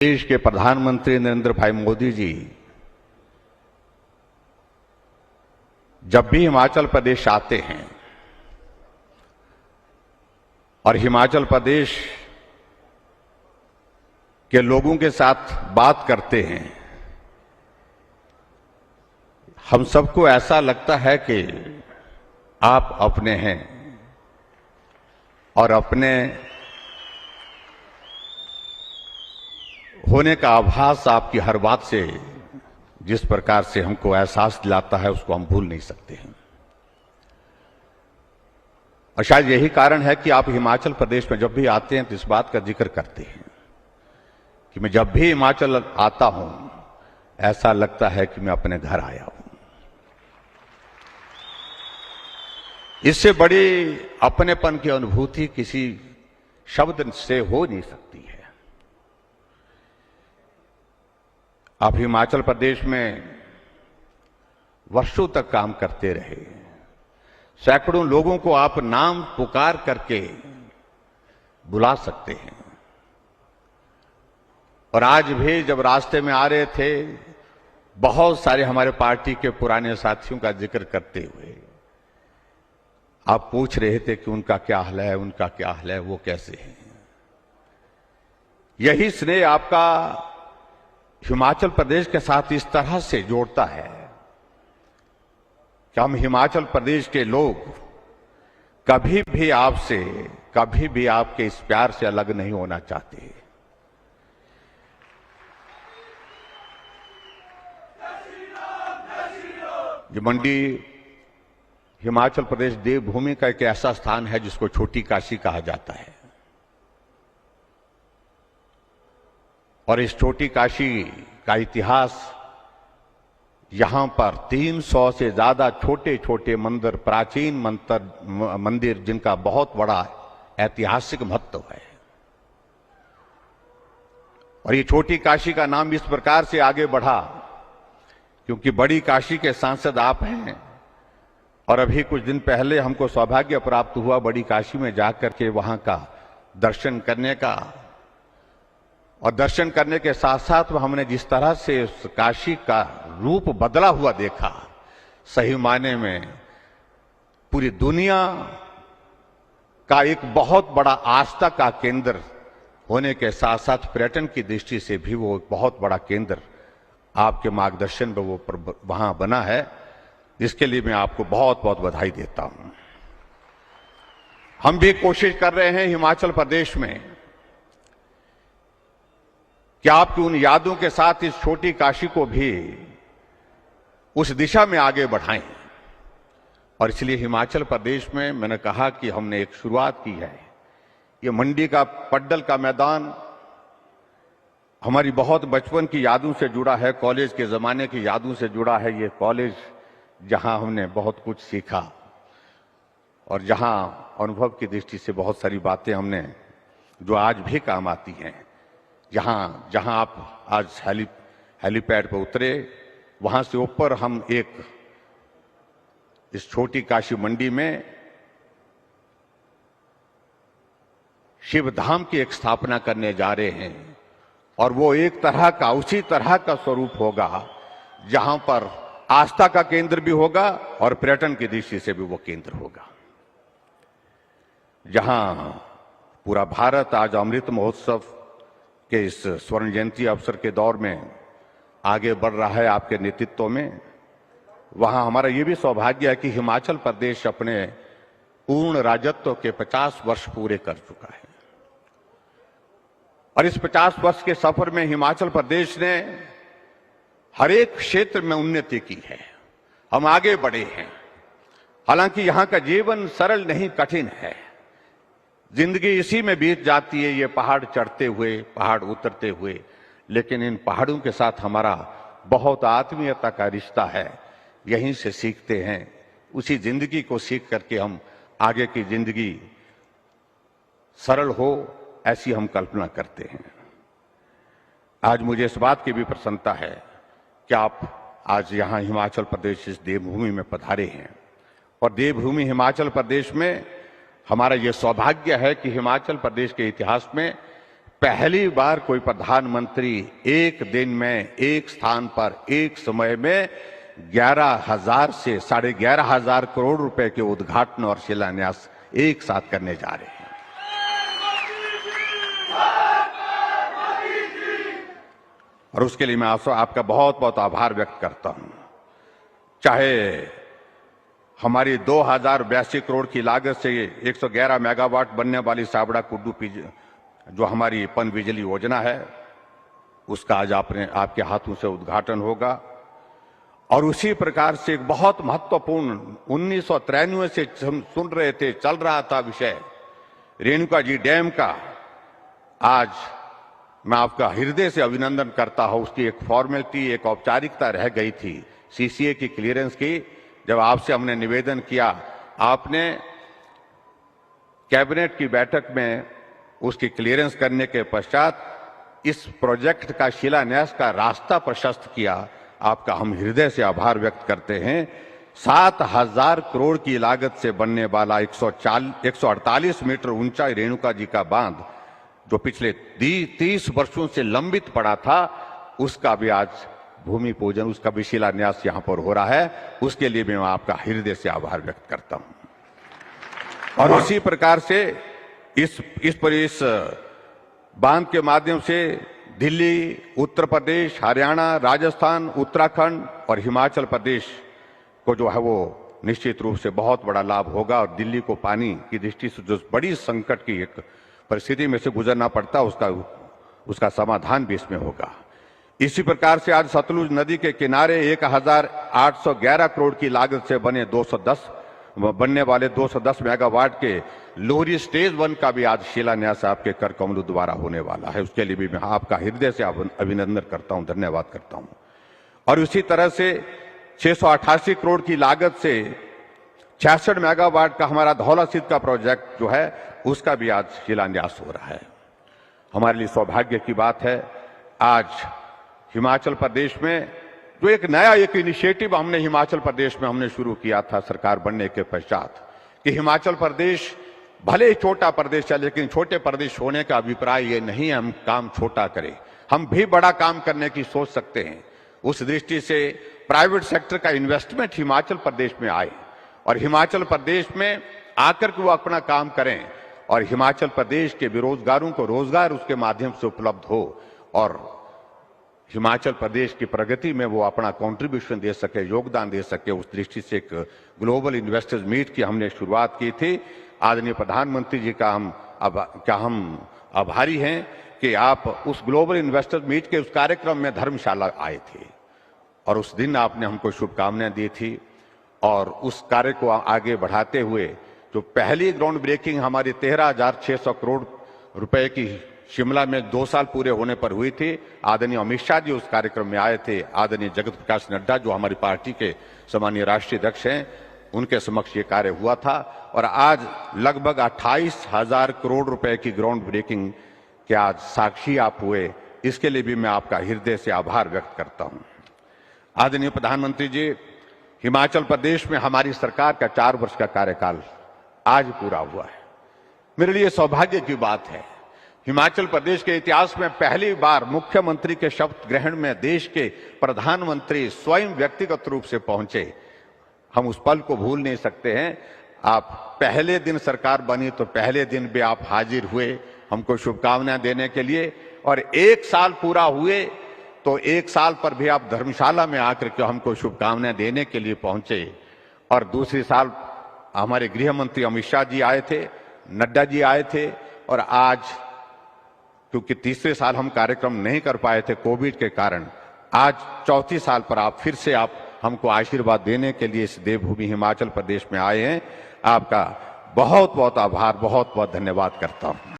देश के प्रधानमंत्री नरेंद्र भाई मोदी जी जब भी हिमाचल प्रदेश आते हैं और हिमाचल प्रदेश के लोगों के साथ बात करते हैं, हम सबको ऐसा लगता है कि आप अपने हैं और अपने होने का आभास आपकी हर बात से जिस प्रकार से हमको एहसास दिलाता है उसको हम भूल नहीं सकते हैं। और शायद यही कारण है कि आप हिमाचल प्रदेश में जब भी आते हैं तो इस बात का जिक्र करते हैं कि मैं जब भी हिमाचल आता हूं ऐसा लगता है कि मैं अपने घर आया हूं। इससे बड़ी अपनेपन की अनुभूति किसी शब्द से हो नहीं सकती है। आप हिमाचल प्रदेश में वर्षों तक काम करते रहे, सैकड़ों लोगों को आप नाम पुकार करके बुला सकते हैं। और आज भी जब रास्ते में आ रहे थे, बहुत सारे हमारे पार्टी के पुराने साथियों का जिक्र करते हुए आप पूछ रहे थे कि उनका क्या हाल है, उनका क्या हाल है, वो कैसे हैं। यही स्नेह आपका हिमाचल प्रदेश के साथ इस तरह से जोड़ता है कि हम हिमाचल प्रदेश के लोग कभी भी आपसे, कभी भी आपके इस प्यार से अलग नहीं होना चाहते। ये मंडी हिमाचल प्रदेश देवभूमि का एक ऐसा स्थान है जिसको छोटी काशी कहा जाता है। और इस छोटी काशी का इतिहास, यहां पर 300 से ज्यादा छोटे छोटे मंदिर, प्राचीन मंदिर जिनका बहुत बड़ा ऐतिहासिक महत्व है। और ये छोटी काशी का नाम इस प्रकार से आगे बढ़ा क्योंकि बड़ी काशी के सांसद आप हैं। और अभी कुछ दिन पहले हमको सौभाग्य प्राप्त हुआ बड़ी काशी में जाकर के वहां का दर्शन करने का। और दर्शन करने के साथ साथ हमने जिस तरह से उस काशी का रूप बदला हुआ देखा, सही मायने में पूरी दुनिया का एक बहुत बड़ा आस्था का केंद्र होने के साथ साथ पर्यटन की दृष्टि से भी वो एक बहुत बड़ा केंद्र आपके मार्गदर्शन में वो वहां बना है। इसके लिए मैं आपको बहुत बहुत बधाई देता हूं। हम भी कोशिश कर रहे हैं हिमाचल प्रदेश में कि आपकी उन यादों के साथ इस छोटी काशी को भी उस दिशा में आगे बढ़ाएं। और इसलिए हिमाचल प्रदेश में मैंने कहा कि हमने एक शुरुआत की है। ये मंडी का पड्डल का मैदान हमारी बहुत बचपन की यादों से जुड़ा है, कॉलेज के जमाने की यादों से जुड़ा है। ये कॉलेज जहां हमने बहुत कुछ सीखा और जहां अनुभव की दृष्टि से बहुत सारी बातें हमने जो आज भी काम आती हैं। जहां आप आज हेलीपैड पर उतरे, वहां से ऊपर हम एक इस छोटी काशी मंडी में शिव धाम की एक स्थापना करने जा रहे हैं। और वो एक तरह का, उसी तरह का स्वरूप होगा जहां पर आस्था का केंद्र भी होगा और पर्यटन की दृष्टि से भी वो केंद्र होगा। जहां पूरा भारत आज अमृत महोत्सव के इस स्वर्ण जयंती अवसर के दौर में आगे बढ़ रहा है आपके नेतृत्व में, वहां हमारा ये भी सौभाग्य है कि हिमाचल प्रदेश अपने पूर्ण राजत्व के 50 वर्ष पूरे कर चुका है। और इस 50 वर्ष के सफर में हिमाचल प्रदेश ने हर एक क्षेत्र में उन्नति की है। हम आगे बढ़े हैं। हालांकि यहां का जीवन सरल नहीं, कठिन है। जिंदगी इसी में बीत जाती है, ये पहाड़ चढ़ते हुए, पहाड़ उतरते हुए। लेकिन इन पहाड़ों के साथ हमारा बहुत आत्मीयता का रिश्ता है। यहीं से सीखते हैं, उसी जिंदगी को सीख करके हम आगे की जिंदगी सरल हो, ऐसी हम कल्पना करते हैं। आज मुझे इस बात की भी प्रसन्नता है कि आप आज यहां हिमाचल प्रदेश इस देवभूमि में पधारे हैं। और देवभूमि हिमाचल प्रदेश में हमारा यह सौभाग्य है कि हिमाचल प्रदेश के इतिहास में पहली बार कोई प्रधानमंत्री एक दिन में एक स्थान पर एक समय में 11,000 से 11,500 करोड़ रुपए के उद्घाटन और शिलान्यास एक साथ करने जा रहे हैं। और उसके लिए मैं आपका बहुत बहुत आभार व्यक्त करता हूं। चाहे हमारी 2,082 करोड़ की लागत से 111 मेगावाट बनने वाली साबड़ा कुड्डू जो हमारी पन बिजली योजना है, उसका आज आपके हाथों से उद्घाटन होगा। और उसी प्रकार से एक बहुत महत्वपूर्ण 1993 से हम सुन रहे थे, चल रहा था विषय रेणुका जी डैम का, आज मैं आपका हृदय से अभिनंदन करता हूं। उसकी एक फॉर्मेलिटी, एक औपचारिकता रह गई थी सीसीए की क्लियरेंस की। जब आपसे हमने निवेदन किया, आपने कैबिनेट की बैठक में उसकी क्लियरेंस करने के पश्चात इस प्रोजेक्ट का शिलान्यास का रास्ता प्रशस्त किया। आपका हम हृदय से आभार व्यक्त करते हैं। 7,000 करोड़ की लागत से बनने वाला 148 मीटर ऊंचा रेणुका जी का बांध, जो पिछले 30 वर्षों से लंबित पड़ा था, उसका भी आज भूमि पूजन, उसका भी शिलान्यास यहां पर हो रहा है। उसके लिए मैं आपका हृदय से आभार व्यक्त करता हूं। और उसी प्रकार से इस बांध के माध्यम से दिल्ली, उत्तर प्रदेश, हरियाणा, राजस्थान, उत्तराखंड और हिमाचल प्रदेश को जो है वो निश्चित रूप से बहुत बड़ा लाभ होगा। और दिल्ली को पानी की दृष्टि से जो बड़ी संकट की एक परिस्थिति में से गुजरना पड़ता, उसका समाधान भी इसमें होगा। इसी प्रकार से आज सतलुज नदी के किनारे 1,811 करोड़ की लागत से बनने वाले 210 मेगावाट के लोहरी स्टेज 1 का भी आज शिलान्यास आपके कर कमलों द्वारा होने वाला है। उसके लिए भी मैं आपका हृदय से अभिनंदन करता हूं, धन्यवाद करता हूं। और इसी तरह से 688 करोड़ की लागत से 66 मेगावाट का हमारा धौला सिद्ध का प्रोजेक्ट जो है, उसका भी आज शिलान्यास हो रहा है। हमारे लिए सौभाग्य की बात है, आज हिमाचल प्रदेश में जो एक नया इनिशिएटिव हमने हिमाचल प्रदेश में हमने शुरू किया था सरकार बनने के पश्चात, कि हिमाचल प्रदेश भले ही छोटा प्रदेश है, लेकिन छोटे प्रदेश होने का अभिप्राय ये नहीं है हम काम छोटा करें, हम भी बड़ा काम करने की सोच सकते हैं। उस दृष्टि से प्राइवेट सेक्टर का इन्वेस्टमेंट हिमाचल प्रदेश में आए और हिमाचल प्रदेश में आकर के वो अपना काम करें और हिमाचल प्रदेश के बेरोजगारों को रोजगार उसके माध्यम से उपलब्ध हो और हिमाचल प्रदेश की प्रगति में वो अपना कंट्रीब्यूशन दे सके, योगदान दे सके। उस दृष्टि से एक ग्लोबल इन्वेस्टर्स मीट की हमने शुरुआत की थी। आदरणीय प्रधानमंत्री जी का हम आभारी हैं कि आप उस ग्लोबल इन्वेस्टर्स मीट के उस कार्यक्रम में धर्मशाला आए थे और उस दिन आपने हमको शुभकामनाएं दी थी। और उस कार्य को आगे बढ़ाते हुए जो पहली ग्राउंड ब्रेकिंग हमारी 13,600 करोड़ रुपए की शिमला में 2 साल पूरे होने पर हुई थी, आदरणीय अमित शाह जी उस कार्यक्रम में आए थे। आदरणीय जगत प्रकाश नड्डा जो हमारी पार्टी के सम्मानीय राष्ट्रीय अध्यक्ष हैं, उनके समक्ष ये कार्य हुआ था। और आज लगभग 28,000 करोड़ रुपए की ग्राउंड ब्रेकिंग के आज साक्षी आप हुए, इसके लिए भी मैं आपका हृदय से आभार व्यक्त करता हूं। आदरणीय प्रधानमंत्री जी, हिमाचल प्रदेश में हमारी सरकार का 4 वर्ष का कार्यकाल आज पूरा हुआ है। मेरे लिए सौभाग्य की बात है, हिमाचल प्रदेश के इतिहास में पहली बार मुख्यमंत्री के शपथ ग्रहण में देश के प्रधानमंत्री स्वयं व्यक्तिगत रूप से पहुंचे। हम उस पल को भूल नहीं सकते हैं। आप पहले दिन सरकार बनी तो पहले दिन भी आप हाजिर हुए हमको शुभकामनाएं देने के लिए, और 1 साल पूरा हुए तो 1 साल पर भी आप धर्मशाला में आकर के हमको शुभकामनाएं देने के लिए पहुंचे। और दूसरी साल हमारे गृह मंत्री अमित शाह जी आए थे, नड्डा जी आए थे। और आज क्योंकि तीसरे साल हम कार्यक्रम नहीं कर पाए थे कोविड के कारण, आज चौथी साल पर आप फिर से हमको आशीर्वाद देने के लिए इस देवभूमि हिमाचल प्रदेश में आए हैं। आपका बहुत बहुत आभार, बहुत बहुत धन्यवाद करता हूं।